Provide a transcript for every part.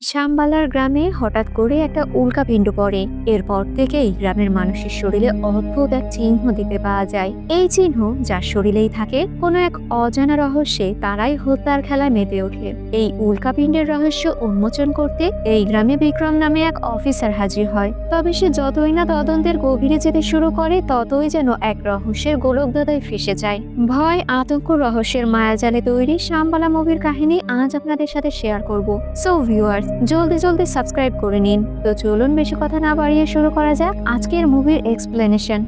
শামবালার গ্রামে হঠাৎ করে একটা উল্কাপিণ্ড পড়ে। এরপর থেকেই গ্রামের মানুষের শরীরে অদ্ভুত এক চিহ্ন দেখতে পাওয়া যায়। এই চিহ্ন যার শরীরেই থাকে, কোনো এক অজানা রহস্যে তারাই হত্যার খেলায় মেতে ওঠে। এই উল্কাপিণ্ডের রহস্য উন্মোচন করতে এই গ্রামে বিক্রম নামে এক অফিসার হাজির হয়। তবে সে যতই না তদন্তের গভীরে যেতে শুরু করে, ততই যেন এক রহস্যের গোলকধাঁধায় ফেসে যায়। ভয়, আতঙ্ক, রহস্যের মায়াজালে তৈরি শামবালা মুভির কাহিনী আজ আপনাদের সাথে শেয়ার করব। সো ভিউয়ার্স, জলদি জলদি সাবস্ক্রাইব করে নিন। তো চলুন বেশি কথা না বাড়িয়ে শুরু করা যাক আজকের মুভির এক্সপ্লেনেশন।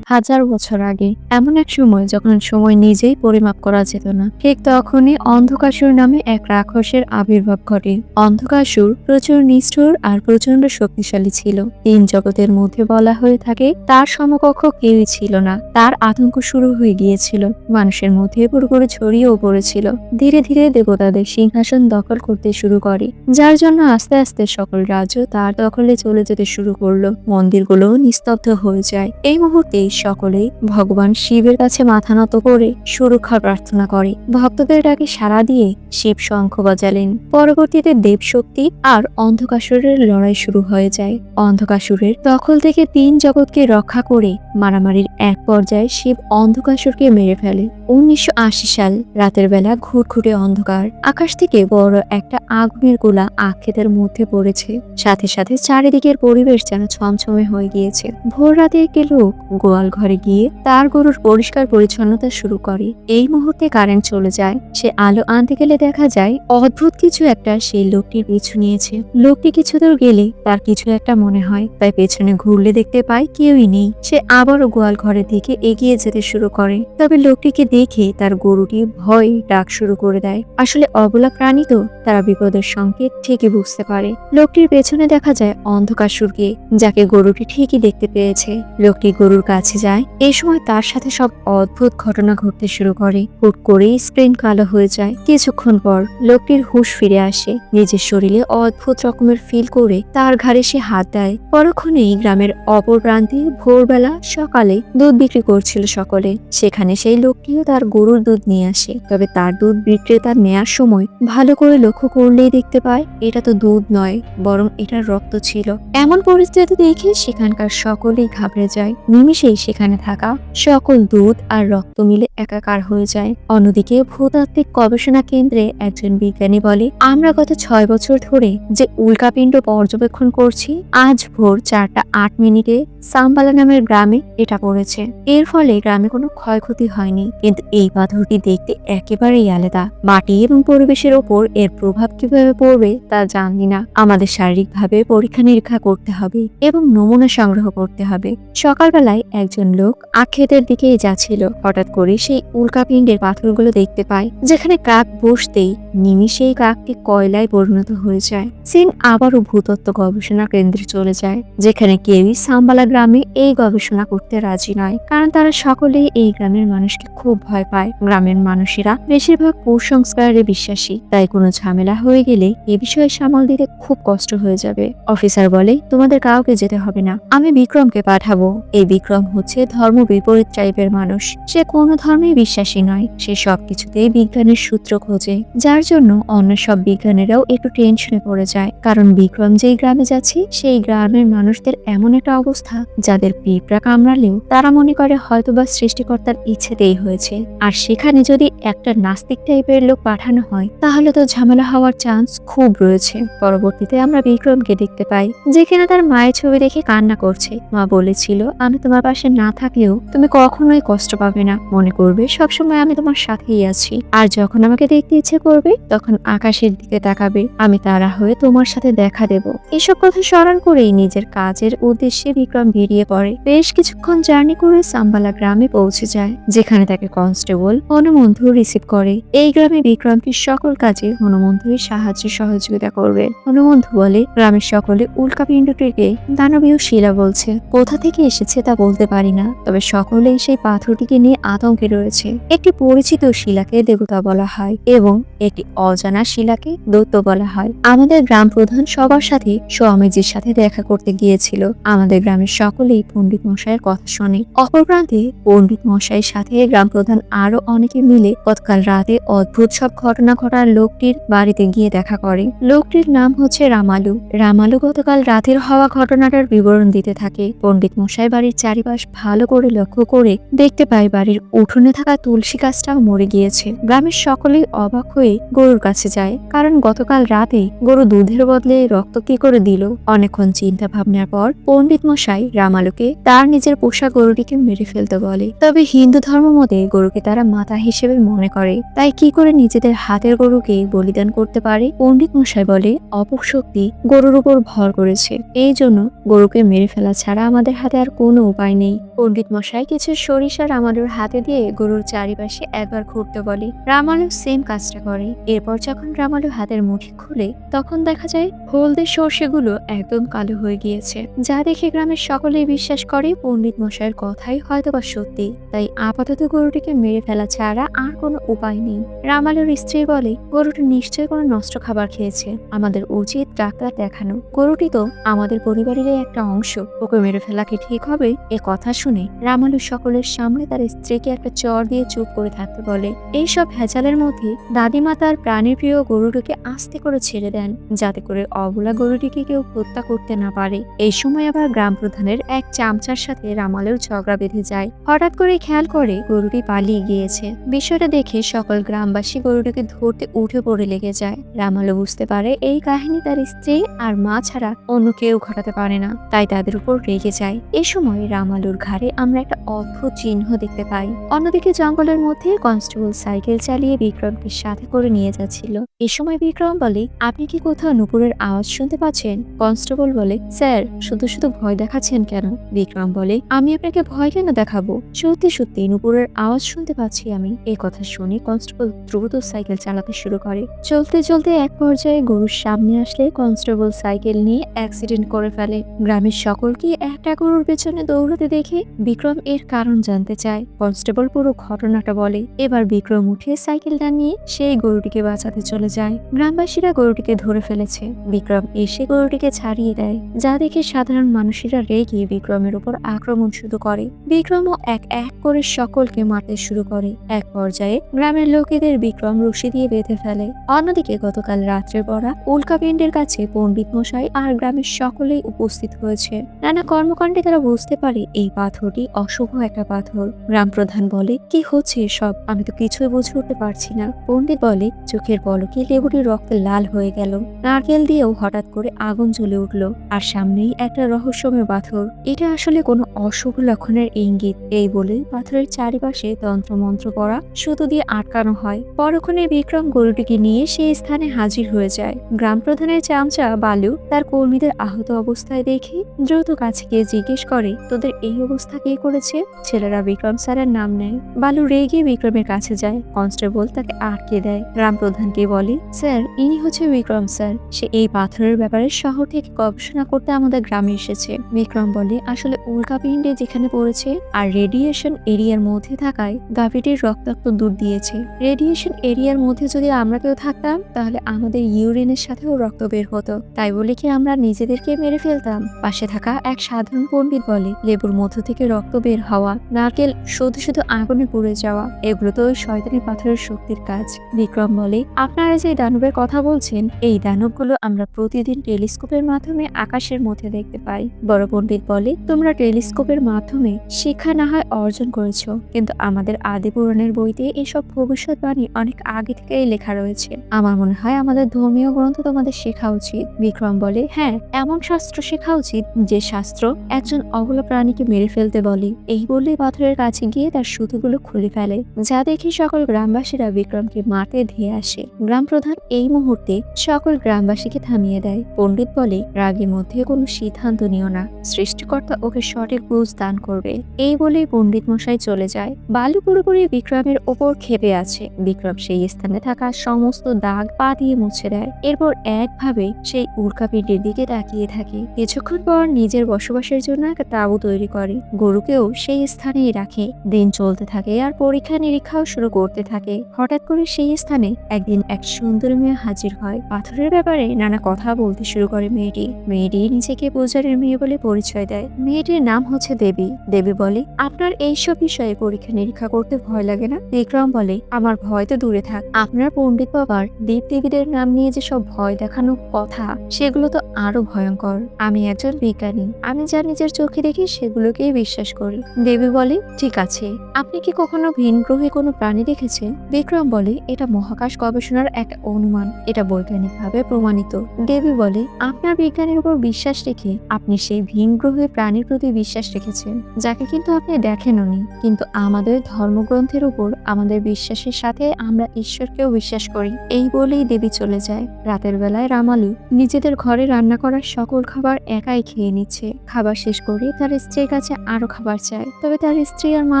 হাজার বছর আগে এমন এক সময় যখন সময় নিজেই পরিমাপ করা যেত না, ঠিক তখনই অন্ধকাসুর নামে এক রাক্ষসের আবির্ভাব ঘটে। অন্ধকাসুর প্রচুর নিষ্ঠুর আর প্রচন্ড শক্তিশালী ছিল। তিন জগতের মধ্যে বলা হয়ে থাকে তার সমকক্ষ কেউই ছিল না। তার আতঙ্ক শুরু হয়ে গিয়েছিল, মানুষের মধ্যে পুরোপুরি ছড়িয়েও পড়েছিল। ধীরে ধীরে দেবতাদের সিংহাসন দখল করতে শুরু করে, যার জন্য আস্তে আস্তে সকল রাজ্য তার দখলে চলে যেতে শুরু করলো। মন্দিরগুলোও নিস্তব্ধ হয়ে যায়। এই মুহূর্তে সকলেই ভগবান শিবের কাছে মাথা নত করে সুরক্ষা প্রার্থনা করে। ভক্তদের ডাকে সাড়া দিয়ে শিব শঙ্খ বাজালেন। পরবর্তীতে দেবশক্তি আর অন্ধকাসুরের লড়াই শুরু হয়ে যায়। অন্ধকাসুরের দখল থেকে তিন জগৎকে রক্ষা করে মারামারির এক পর্যায়ে শিব অন্ধকাসুরকে মেরে ফেলে। 1980 সাল রাতের বেলা ঘুটঘুটে অন্ধকার। আকাশ থেকে বড় একটা আগুনের গোলা আক্ষেতের মধ্যে পড়েছে। সাথে সাথে চারিদিকের পরিবেশ যেন ছমছমে হয়ে গিয়েছে। ভোর রাতে একটি লোক গোয়াল ঘরে গিয়ে তার গরুর পরিষ্কার পরিচ্ছন্নতা শুরু করে। এই মুহূর্তে কারেন্ট চলে যায়। সে আলো আনতে গেলে দেখা যায় অদ্ভুত কিছু একটা সেই লোকটির পিছু নিয়েছে। লোকটি কিছু দূর গেলে তার কিছু একটা মনে হয়, তাই পেছনে ঘুরলে দেখতে পায় কেউই নেই। সে আবারও গোয়াল ঘরের দিকে এগিয়ে যেতে শুরু করে। তবে লোকটিকে দেখে তার গরুটি ভয় ডাক শুরু করে দেয়। আসলে অবলা প্রাণী তো, তারা বিপদের সংকেত ঠিকই বুঝতে পারে। লোকটির পেছনে দেখা যায় অন্ধকাসুরকে, যাকে গরুটি ঠিকই দেখতে পেয়েছে। লোকটি গরুর কাছে যায়। এই সময় তার সাথে সব অদ্ভুত ঘটনা ঘটতে শুরু করে। হুট করেই স্ক্রিন কালো হয়ে যায়। কিছুক্ষণ পর লোকটির হুঁশ ফিরে আসে। নিজের শরীরে অদ্ভুত রকমের ফিল করে তার ঘাড়ে সে হাত দেয়। পরক্ষণেই গ্রামের অপর প্রান্তে ভোরবেলা সকালে দুধ বিক্রি করছিল সকলে। সেখানে সেই লোকটিও তার গরুর দুধ নিয়ে আসে। তবে তার দুধ বিক্রেতা নেয়ার সময় ভালো করে লক্ষ্য করলেই দেখতে পায় এটা তো দুধ নয়, বরং এটার রক্ত ছিল। এমন পরিস্থিতি দেখে সেখানকার সকলেই ঘাবড়ে যায়। নিমিষেই সেখানে থাকা সকল দুধ আর রক্ত মিলে একাকার হয়ে যায়। অন্যদিকে ভূতাত্ত্বিক গবেষণা কেন্দ্রে একজন বিজ্ঞানী বলে, আমরা গত 6 বছর ধরে যে উল্কাপিণ্ড পর্যবেক্ষণ করছি, আজ ভোর 4:08 সাম্বালা নামের গ্রামে এটা পড়েছে। এর ফলে গ্রামে কোনো ক্ষয়ক্ষতি হয়নি, কিন্তু এই পাথরটি দেখতে একেবারেই আলাদা। মাটি এবং পরিবেশের ওপর এর প্রভাব কিভাবে পড়বে তা জানি না। আমাদের শারীরিকভাবে পরীক্ষা নিরীক্ষা করতে হবে এবং নমুনা সংগ্রহ করতে হবে। সকালবেলায় একজন লোক আক্ষেতের দিকেই যাচ্ছিল। হঠাৎ করে সেই উল্কাপিণ্ডের পাথরগুলো দেখতে পায়, যেখানে কাক বসতেই নিমিষেই কাকটি কয়লায় পরিণত হয়ে যায়। সিন আবারও ভূতত্ত্ব গবেষণা কেন্দ্রে চলে যায়, যেখানে কেউই সাম্বালা গ্রামে এই গবেষণা করতে রাজি নয়, কারণ তারা সকলেই এই গ্রামের মানুষকে খুব ভয় পায়। গ্রামের মানুষেরা বেশিরভাগ কুসংস্কারে বিশ্বাসী, তাই কোনো ঝামেলা হয়ে গেলে এ বিষয়ে সামাল দিতে খুব কষ্ট হয়ে যাবে। অফিসার বলে, তোমাদের কাউকে যেতে হবে না, আমি বিক্রমকে পাঠাবো। এই বিক্রম হচ্ছে ধর্ম বিপরীত টাইপের মানুষ। সে কোনো ধর্মে বিশ্বাসী নয়। সে সবকিছুতেই বিজ্ঞানের সূত্র খোঁজে, যার জন্য অন্য সব বিজ্ঞানীরাও একটু টেনশনে পড়ে যায়। কারণ বিক্রম যেই গ্রামে যাচ্ছে সেই গ্রামের মানুষদের এমন একটা অবস্থা, যাদের পিঁপড়া কামড়ালেও তারা মনে করে হয়তোবা সৃষ্টিকর্তার ইচ্ছেতেই হয়েছে। আর সেখানে যদি একটা নাস্তিক টাইপের লোক পাঠানো হয়, তাহলে তো ঝামেলা হওয়ার চান্স খুব রয়েছে। পরবর্তীতে আমরা বিক্রমকে দেখতে পাই, যেখানে তার মায়ের ছবি দেখে কান্না করছে। মা বলেছিল, আমি তোমার পাশে না থাকলেও তুমি কখনোই কষ্ট পাবে না, মনে করবে সবসময় আমি তোমার সাথেই আছি। আর যখন আমাকে দেখতে ইচ্ছে করবে, তখন আকাশের দিকে তাকাবে, আমি তারা হয়ে তোমার সাথে দেখা দেব। এসব কথা স্মরণ করেই নিজের কাজের উদ্দেশ্যে বিক্রম বেরিয়ে পড়ে। বেশ কিছুক্ষণ জার্নি করে সাম্বালা গ্রামে পৌঁছে যায়, যেখানে তাকে কনস্টেবল হনুমন্ধু রিসিভ করে। এই গ্রামে বিক্রমকে সকল কাজে হনুমন্ধুই সাহায্য সহযোগিতা করবে। হনুমন্ধু বলে, গ্রামের সকলে উল্কাপিণ্ডটিকে দানবীয় শিলা বলছে। কোথা থেকে এসেছে তা বলতে পারে পারি না, তবে সকলেই সেই পাথরটিকে নিয়ে আতঙ্কে রয়েছে। একটি পরিচিত শিলাকে দেবতা বলা হয় এবং একটি অজানা শিলাকে দৈত্য বলা হয়। আমাদের গ্রাম প্রধান সবার সাথে স্বামীজির সাথে দেখা করতে গিয়েছিল। আমাদের গ্রামের সকলেই পণ্ডিত মশাইয়ের কথা শোনে। অপর প্রান্তে পণ্ডিত মশাইয়ের সাথে গ্রাম প্রধান আরো অনেকে মিলে গতকাল রাতে অদ্ভুত সব ঘটনা ঘটার লোকটির বাড়িতে গিয়ে দেখা করে। লোকটির নাম হচ্ছে রামালু। রামালু গতকাল রাতের হওয়া ঘটনাটার বিবরণ দিতে থাকে। পণ্ডিত মশাই বাড়ির চারিপাশ ভালো করে লক্ষ্য করে দেখতে পায় বাড়ির উঠোনে থাকা তুলসী গাছটাও মরে গিয়েছে। গ্রামের সকলেই অবাক হয়ে গরুর কাছে যায়, কারণ গতকাল রাতে গরু দুধের বদলে রক্ত কি করে দিল। অনেকক্ষণ চিন্তা ভাবনার পর পণ্ডিত মশাই রামালুকে তার নিজের পোষা গরুটিকে মেরে ফেলতে বলে। তবে হিন্দু ধর্ম মতে গরুকে তারা মাতা হিসেবে মনে করে, তাই কি করে নিজেদের হাতের গরুকে বলিদান করতে পারে। পণ্ডিত মশাই বলে অপশক্তি গরুর উপর ভর করেছে, এই জন্য গরুকে মেরে ফেলা ছাড়া আমাদের হাতে আর কোনো উপায় নেই। পণ্ডিত মশাই কিছু সরিষা রামালুর হাতে দিয়ে গরুর চারিপাশে একবার ঘুরতে বলে। রামালু সেম কাজটা করে। এরপর যখন রামালু হাতের মুঠি খুলে তখন দেখা যায় হলদে সর্ষেগুলো একদম কালো হয়ে গিয়েছে, যা দেখে গ্রামের সকলেই বিশ্বাস করে পণ্ডিত মশাইয়ের কথাই হয়তোবা সত্যি। তাই আপাতত গরুটিকে মেরে ফেলা ছাড়া আর কোনো উপায় নেই। রামালুর স্ত্রী বলে গরুটি নিশ্চয়ই কোনো নষ্ট খাবার খেয়েছে, আমাদের উচিত ডাক্তার দেখানো। গরুটি তো আমাদের পরিবারেরই একটা অংশ, ওকে মেরে ফেলা কি ঠিক হবে? এ কথা শুনে রামালু সকলের সামনে তার স্ত্রীকে একটা চর দিয়ে চুপ করে থাকতে বলে। এইসব ভেজালের মধ্যে দাদিমা তার প্রাণীর প্রিয় গরুটিকে আস্তে করে ছেড়ে দেন, যাতে করে অবলা গরুটিকে কেউ হত্যা করতে না পারে। এই সময় আবার গ্রাম প্রধানের এক চামচার সাথে রামালুর ঝগড়া বেঁধে যায়। হঠাৎ করে খেয়াল করে গরুটি পালিয়ে গিয়েছে। বিষয়টা দেখে সকল গ্রামবাসী গরুটিকে ধরতে উঠে পড়ে লেগে যায়। রামালু বুঝতে পারে এই কাহিনী তার স্ত্রী আর মা ছাড়া অন্য কেউ ঘটাতে পারে না, তাই তাদের উপর রেগে যায়। এ সময় রামালুর ঘাড়ে আমরা একটা অদ্ভুত চিহ্ন দেখতে পাই। অন্যদিকে জঙ্গলের মধ্যে কনস্টেবল সাইকেল চালিয়ে বিক্রমকে সাথে করে নিয়ে যাচ্ছিল। এ সময় বিক্রম বলে আপনি কি কোথাও নুপুরের আওয়াজ শুনতে পাচ্ছেন? কনস্টেবল বলে স্যার শুধু শুধু ভয় দেখাচ্ছেন কেন? বিক্রম বলে আমি আপনাকে ভয় কেন দেখাবো, সত্যি সত্যি নুপুরের আওয়াজ শুনতে পাচ্ছি আমি। এই কথা শুনে কনস্টেবল দ্রুত সাইকেল চালাতে শুরু করে। চলতে চলতে এক পর্যায়ে গরুর সামনে আসলে কনস্টেবল সাইকেল নিয়ে অ্যাক্সিডেন্ট করে ফেলে। গ্রামের সকলকে একটা গরুর পেছনে দৌড়াতে দেখে বিক্রম এর কারণ জানতে চায়। কনস্টেবল পুরো ঘটনাটা বলে। এবার বিক্রম উঠে সাইকেলটা নিয়ে সেই গরুটিকে বাঁচাতে চলে যায়। গ্রামবাসীরা গরুটিকে ধরে ফেলেছে। বিক্রম এসে গরুটিকে ছাড়িয়ে দেয়, যা দেখে সাধারণ মানুষেরা রেগে বিক্রমের উপর আক্রমণ শুরু করে। বিক্রমও এক এক করে সকলকে মারতে শুরু করে। এক পর্যায়ে গ্রামের লোকেদের বিক্রম রশি দিয়ে বেঁধে ফেলে। অন্যদিকে গতকাল রাত্রে পড়া উল্কাপিণ্ডের কাছে পণ্ডিত মশাই আর গ্রামের সকলেই উপস্থিত হয়েছে। নানা কর্মকাণ্ডে তারা বুঝতে পারে এই পাথরটি অশুভ একটা পাথর। গ্রাম প্রধান বলে কি হচ্ছে এসব, আমি তো কিছুই বুঝে উঠতে পারছি না। পণ্ডিত বলে চোখের পলকে লেবুটির রক্ত লাল হয়ে গেল। নারকেল দিয়েও হঠাৎ করে আগুন জ্বলে উঠল, আর সামনেই একটা রহস্যময় পাথর। এটা আসলে কোনো অশুভ লক্ষণের ইঙ্গিত। এই বলে পাথরের চারিপাশে তন্ত্রমন্ত্র পড়া সুতো দিয়ে আটকানো হয়। পরক্ষণে বিক্রম গরুটিকে নিয়ে সেই স্থানে হাজির হয়ে যায়। গ্রাম প্রধানের চামচা বালু তার কর্মীদের আহত অবস্থায় দেখে দ্রুত কাছে গিয়ে জিজ্ঞেস করে তোদের এই অবস্থা কে করেছে? ছেলেরা বিক্রম স্যারের নাম নেয়। বালু রেগে বিক্রমের কাছে যায়। কনস্টেবল তাকে আটকে দেয়। গ্রাম প্রধানকে বলে স্যার ইনি হচ্ছে বিক্রম স্যার, সে এই পাথরের ব্যাপারে শহর থেকে গবেষণা করতে আমাদের গ্রামে এসেছে। বিক্রম বলে আসলে উল্কাপিণ্ডে যেখানে পড়েছে আর রেডিয়েশন এরিয়ার মধ্যে থাকায় গাভীটির রক্তাক্ত দুধ দিয়েছে। রেডিয়েশন এরিয়ার মধ্যে যদি আমরা কেউ থাকতাম তাহলে আমাদের ইউরিনের সাথেও রক্ত বের হতো, তাই বলে কি আমরা নিজেদেরকে মেরে ফেলতাম? পাশে থাকা এক সাধারণ পণ্ডিত বলে লেবুর মধ্য থেকে রক্ত বের হওয়া, নারকেল শুধু শুধু আগুনে পুড়ে যাওয়া, এগুলো তো ওই শয়তানি পাথরের শক্তির কাজ। বিক্রম বলে আপনারা যে দানবের কথা বলছেন এই দানবগুলো আমরা প্রতিদিন টেলিস্কোপের মাধ্যমে আকাশের মধ্যে দেখতে পাই। বড় পণ্ডিত বলে তোমরা টেলিস্কোপের মাধ্যমে শিক্ষা না হয় অর্জন করেছো, কিন্তু আমাদের আদি পুরাণের বইতে এসব ভবিষ্যৎবাণী অনেক আগে থেকেই লেখা রয়েছে। আমার মনে হয় আমাদের ধর্মীয় গ্রন্থ তোমাদের শেখা উচিত। বিক্রম বলে হ্যাঁ, এমন শাস্ত্র শেখা উচিত যে শাস্ত্র একজন অবলা প্রাণীকে মেরে ফেলতে বলে। এই বলে পাথরের কাছে গিয়ে তার সুতোগুলো খুলে ফেলে, যা দেখে সকল গ্রামবাসীরা বিক্রমকে মারতে ধেয়ে আসে। গ্রাম প্রধান এই মুহূর্তে সকল গ্রামবাসীকে থামিয়ে দেয়। পণ্ডিত বলে রাগের মধ্যে কোনো সিদ্ধান্ত নিও না, সৃষ্টিকর্তা ওকে সঠিক বুঝ দান করবে। এই বলে পণ্ডিত মশাই চলে যায়। বালু পুরোপুরি বিক্রমের ওপর ক্ষেপে আছে। বিক্রম সেই স্থানে থাকা সমস্ত দাগ পা দিয়ে মুছে দেয়। এরপর একভাবে সেই উল্কাপিণ্ডের দিকে তাকিয়ে থাকে। কিছুক্ষণ পর নিজের বসবাসের জন্য একটা তাঁবু তৈরি করে। করে, গরুকেও সেই স্থানেই রাখে। দিন চলতে থাকে আর পরীক্ষা নিরীক্ষাও শুরু করতে থাকে। হঠাৎ করে সেই স্থানে একদিন এক সুন্দর মেয়ে হাজির হয়। পাথরের ব্যাপারে নানা কথা বলতে শুরু করে মেয়েটি নিজেকে পূজারের মেয়ে বলে পরিচয় দেয়। মেয়েটির নাম হচ্ছে দেবী। দেবী বলে, আপনার এইসব বিষয়ে পরীক্ষা নিরীক্ষা করতে ভয় লাগে না? বিক্রম বলে, আমার ভয় তো দূরে থাক, আপনার পণ্ডিত বাবার দেব দেবীদের নাম নিয়ে যে সব ভয় দেখানো কথা, সেগুলো তো আরো ভয়ঙ্কর। আমি একজন বিজ্ঞানী, আমি যা নিজের চোখে দেখি সেগুলোকেই বিশ্বাস করি। দেবী বলে, ঠিক আছে, আপনি কি কখনো ভিন গ্রহে কোনো প্রাণী দেখেছেন? বিক্রম বলে, এটা মহাকাশ গবেষণার এক অনুমান, এটা বৈজ্ঞানিকভাবে প্রমাণিত। দেবী বলে, আপনার বিজ্ঞানের উপর বিশ্বাস রেখে আপনি সেই ভিন গ্রহে প্রাণীর প্রতি বিশ্বাস রেখেছেন, যাকে কিন্তু আপনি দেখেননি। কিন্তু আমাদের ধর্মগ্রন্থের উপর আমাদের বিশ্বাসের সাথে আমরা ঈশ্বরকেও বিশ্বাস করি। এই বলেই দেবী চলে যায়। রাতের বেলায় রামালু নিজেদের ঘরে রান্না করার সকল খাবার একাই খেয়ে নিচ্ছে। খাবার শেষ করে তার স্ত্রীর কাছে আরো খাবার চায়, তবে তার স্ত্রী আর মা